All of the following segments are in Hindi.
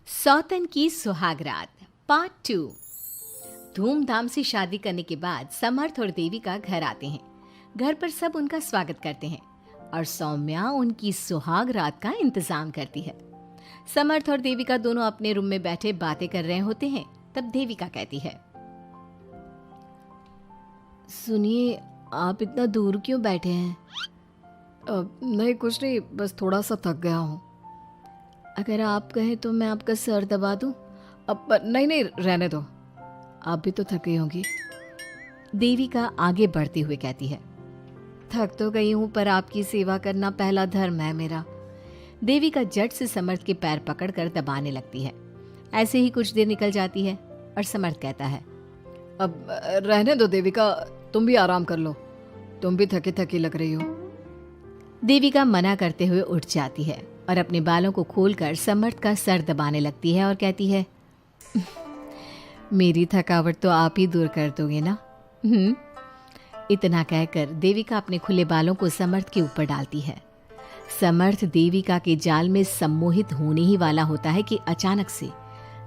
सौतन की सुहागरात पार्ट 2। धूमधाम से शादी करने के बाद समर्थ और देविका घर आते हैं। घर पर सब उनका स्वागत करते हैं और सौम्या उनकी सुहाग रात का इंतजाम करती है। समर्थ और देविका दोनों अपने रूम में बैठे बातें कर रहे होते हैं। तब देविका कहती है, सुनिए, आप इतना दूर क्यों बैठे हैं? नहीं, कुछ नहीं, बस थोड़ा सा थक गया हूँ। अगर आप कहें तो मैं आपका सर दबा दूं? अब नहीं, रहने दो, आप भी तो थकी होंगी। देविका आगे बढ़ते हुए कहती है, थक तो गई हूं पर आपकी सेवा करना पहला धर्म है मेरा। देविका झट से समर्थ के पैर पकड़कर दबाने लगती है। ऐसे ही कुछ देर निकल जाती है और समर्थ कहता है, अब रहने दो देविका, तुम भी आराम कर लो, तुम भी थकी थकी लग रही हो। देविका मना करते हुए उठ जाती है और अपने बालों को खोलकर समर्थ का सर दबाने लगती है और कहती है, मेरी थकावट तो आप ही दूर कर दोगे ना? इतना कहकर देविका अपने खुले बालों को समर्थ के ऊपर डालती है। समर्थ देविका के जाल में सम्मोहित होने ही वाला होता है कि अचानक से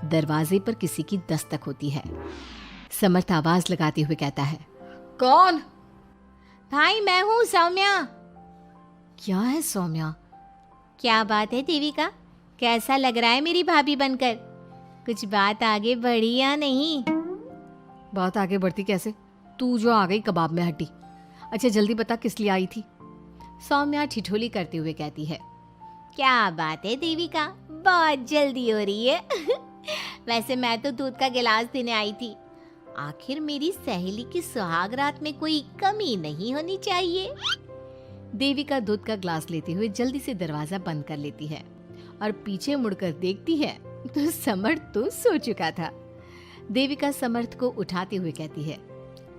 दरवाजे पर किसी की दस्तक होती है। समर्थ आवाज लगाते हुए कहता है, कौन? भाई, मैं हूँ सौम्या। क्या है सौम्या? क्या बात है देविका, कैसा लग रहा है मेरी भाभी बनकर? कुछ बात आगे बढ़ी या नहीं? बात आगे बढ़ती कैसे? तू जो आ गई कबाब में हड्डी। अच्छा जल्दी बता, किस लिए आई थी? सौम्या ठिठोली करते हुए कहती है, क्या बात है देविका, बहुत जल्दी हो रही है। वैसे मैं तो दूध का गिलास देने आई थी। आखिर मेरी सहेली की सुहाग रात में कोई कमी नहीं होनी चाहिए। देविका दूध का ग्लास लेते हुए जल्दी से दरवाजा बंद कर लेती है और पीछे मुड़कर देखती है तो समर्थ तो सो चुका था। देविका समर्थ को उठाते हुए कहती है,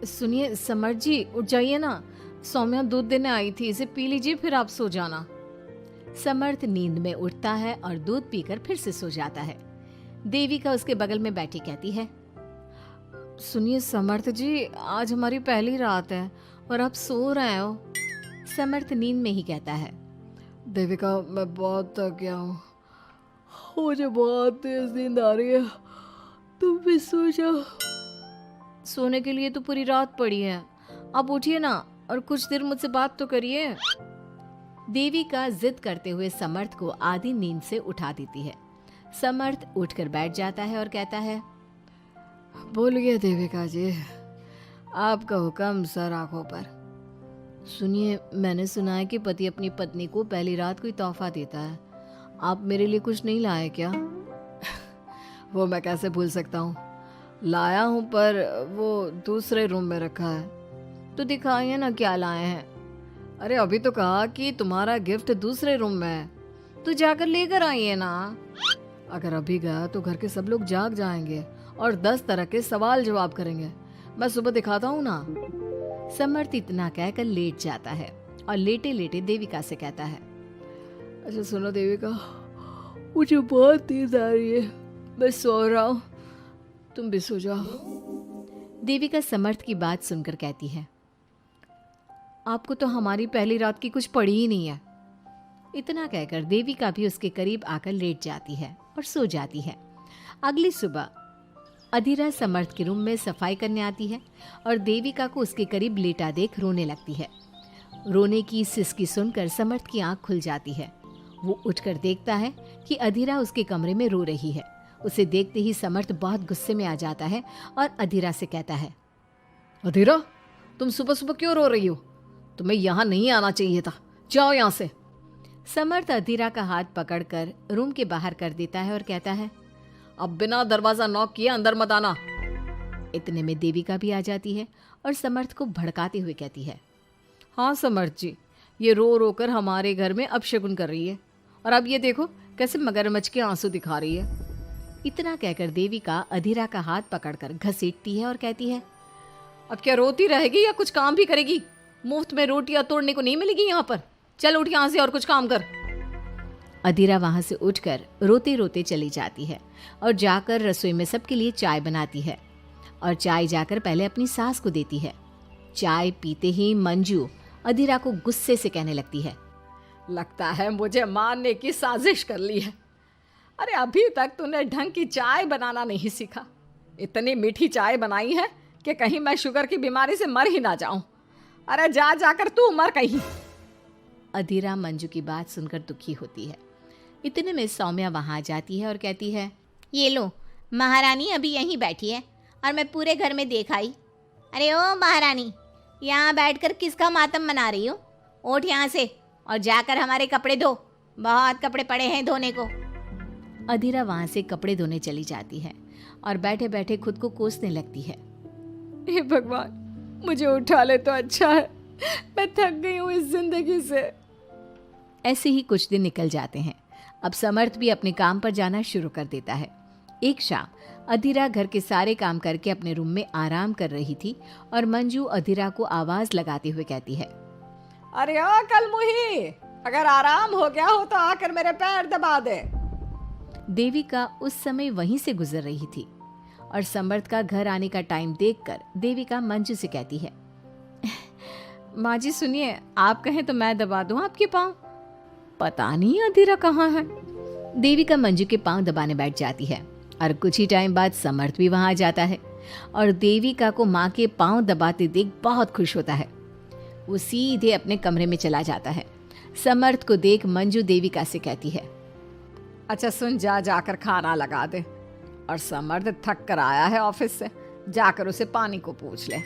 सुनिए समर्थ जी, उठ जाइए ना, सौम्या दूध देने आई थी, इसे पी लीजिए फिर आप सो जाना। समर्थ नींद में उठता है और दूध पीकर फिर से सो जाता है। देविका उसके बगल में बैठी कहती है, सुनिए समर्थ जी, आज हमारी पहली रात है और आप सो रहे हो। समर्थ नींद में ही कहता है, देविका मैं बहुत थक गया हूँ, मुझे बहुत तेज नींद आ रही है, तुम भी सो जाओ। सोने के लिए तो पूरी रात पड़ी है, आप उठिए ना और कुछ देर मुझसे बात तो करिए। देविका जिद करते हुए समर्थ को आधी नींद से उठा देती है। समर्थ उठकर बैठ जाता है और कहता है, बोलिए देविका जी, आपका हुक्म सर आंखों पर। सुनिए, मैंने सुना है कि पति अपनी पत्नी को पहली रात कोई तोहफा देता है, आप मेरे लिए कुछ नहीं लाए क्या? वो मैं कैसे भूल सकता हूँ, लाया हूँ पर वो दूसरे रूम में रखा है। तो दिखाइए ना क्या लाए हैं। अरे अभी तो कहा कि तुम्हारा गिफ्ट दूसरे रूम में है, तो जाकर लेकर आइए ना। अगर अभी गया तो घर के सब लोग जाग जाएंगे और 10 तरह के सवाल जवाब करेंगे, मैं सुबह दिखाता हूँ ना। समर्थ इतना कहकर लेट जाता है और लेटे लेटे देविका से कहता है, अच्छा सुनो देविका, मुझे बहुत नींद आ रही है, मैं सो रहा हूँ, तुम भी सो जाओ। देविका समर्थ की बात सुनकर कहती है, आपको तो हमारी पहली रात की कुछ पड़ी ही नहीं है। इतना कहकर देविका भी उसके करीब आकर लेट जाती है और सो जाती है। अगली सुबह अधीरा समर्थ के रूम में सफाई करने आती है और देविका को उसके करीब लेटा देख रोने लगती है। रोने की सिसकी सुनकर समर्थ की आंख खुल जाती है। वो उठकर देखता है कि अधीरा उसके कमरे में रो रही है। उसे देखते ही समर्थ बहुत गुस्से में आ जाता है और अधीरा से कहता है, अधीरा, तुम सुबह सुबह क्यों रो रही हो? तुम्हें यहाँ नहीं आना चाहिए था, जाओ यहाँ से। समर्थ अधीरा का हाथ पकड़कर रूम के बाहर कर देता है और कहता है, अब बिना दरवाजा नॉक किए अंदर मत आना। इतने में देविका भी आ जाती है और समर्थ को भड़काते हुए कहती है, हाँ समर्थ जी, ये रो रो कर हमारे घर में अपशगुन कर रही है और अब ये देखो कैसे मगरमच्छ के आंसू दिखा रही है। इतना कहकर देविका अधीरा का हाथ पकड़कर घसीटती है और कहती है, अब क्या रोती रहेगी या कुछ काम भी करेगी? मुफ्त में रोटियां तोड़ने को नहीं मिलेगी यहाँ पर, चल उठ यहाँ से और कुछ काम कर। अधीरा वहां से उठकर रोते रोते चली जाती है और जाकर रसोई में सबके लिए चाय बनाती है और चाय जाकर पहले अपनी सास को देती है। चाय पीते ही मंजू अधीरा को गुस्से से कहने लगती है, लगता है मुझे मारने की साजिश कर ली है। अरे अभी तक तूने ढंग की चाय बनाना नहीं सीखा। इतनी मीठी चाय बनाई है कि कहीं मैं शुगर की बीमारी से मर ही ना जाऊं। अरे जा जाकर तू मर कहीं। अधीरा मंजू की बात सुनकर दुखी होती है। इतने में सौम्या वहां आ जाती है और कहती है, ये लो, महारानी अभी यहीं बैठी है और मैं पूरे घर में देख आई। अरे ओ महारानी, यहाँ बैठकर किसका मातम मना रही हो? उठ यहाँ से और जाकर हमारे कपड़े धो, बहुत कपड़े पड़े हैं धोने को। अधीरा वहां से कपड़े धोने चली जाती है और बैठे बैठे खुद को कोसने लगती है। हे भगवान, मुझे उठा ले तो अच्छा है, मैं थक गई हूँ इस जिंदगी से। ऐसे ही कुछ दिन निकल जाते हैं। अब समर्थ भी अपने काम पर जाना शुरू कर देता है। एक शाम अधीरा घर के सारे काम करके अपने रूम में आराम कर रही थी और मंजू अधीरा को आवाज लगाते हुए कहती है, अरे ओ कलमुही, अगर आराम हो गया हो तो आकर मेरे पैर दबा दे। देविका उस समय वहीं से गुजर रही थी और समर्थ का घर आने का टाइम देखकर देविका मंजू से कहती है, माँ जी सुनिए, आप कहें तो मैं दबा दूं आपके पाँव। पता नहीं अधीरा कहाँ है। देविका मंजू के पांव दबाने बैठ जाती है और कुछ ही टाइम बाद समर्थ भी वहां आ जाता है और देविका को माँ के पांव दबाते देख बहुत खुश होता है। वो सीधे अपने कमरे में चला जाता है। समर्थ को देख मंजू देविका से कहती है, अच्छा सुन, जा जाकर खाना लगा दे, और समर्थ थक कर आया है ऑफिस से, जाकर उसे पानी को पूछ ले।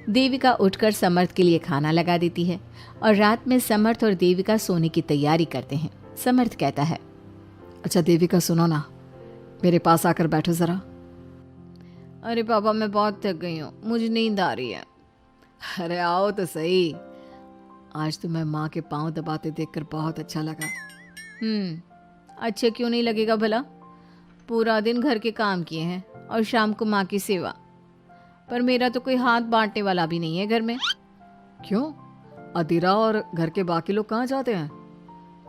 देविका उठकर समर्थ के लिए खाना लगा देती है और रात में समर्थ और देविका सोने की तैयारी करते हैं। समर्थ कहता है, अच्छा देविका सुनो ना, मेरे पास आकर बैठो जरा। अरे पापा, मैं बहुत थक गई हूँ, मुझे नींद आ रही है। अरे आओ तो सही, आज तो मैं माँ के पाँव दबाते देखकर बहुत अच्छा लगा। अच्छा क्यों नहीं लगेगा भला? पूरा दिन घर के काम किए हैं और शाम को माँ की सेवा, पर मेरा तो कोई हाथ बांटने वाला भी नहीं है घर में। क्यों? अधीरा और घर के बाकी लोग कहाँ जाते हैं?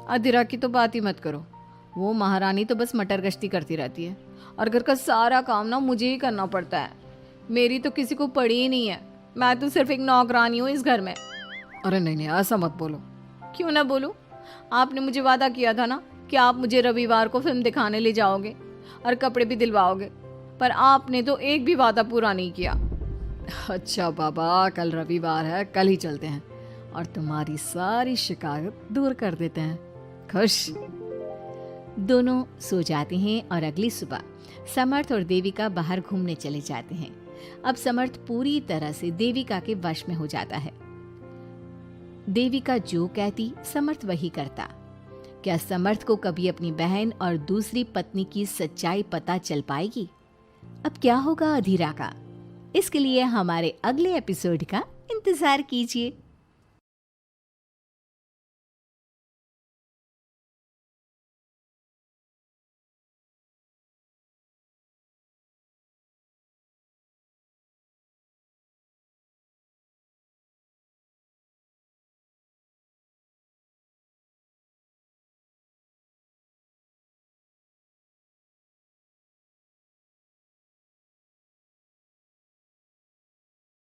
अधीरा की तो बात ही मत करो, वो महारानी तो बस मटर गश्ती करती रहती है और घर का सारा काम ना मुझे ही करना पड़ता है। मेरी तो किसी को पड़ी ही नहीं है, मैं तो सिर्फ एक नौकरानी हूँ इस घर में। अरे नहीं, ऐसा मत बोलो। क्यों ना बोलूँ? आपने मुझे वादा किया था ना कि आप मुझे रविवार को फिल्म दिखाने ले जाओगे और कपड़े भी दिलवाओगे, पर आपने तो एक भी वादा पूरा नहीं किया। अच्छा बाबा, कल रविवार है, कल ही चलते हैं और तुम्हारी सारी शिकायत दूर कर देते हैं। खुश? दोनों सो जाते हैं और अगली सुबह समर्थ और देविका बाहर घूमने चले जाते हैं। अब समर्थ पूरी तरह से देविका के वश में हो जाता है। देविका जो कहती समर्थ वही करता। क्या समर्थ को कभी अपनी बहन और दूसरी पत्नी की सच्चाई पता चल पाएगी? अब क्या होगा अधीरा का? इसके लिए हमारे अगले एपिसोड का इंतजार कीजिए।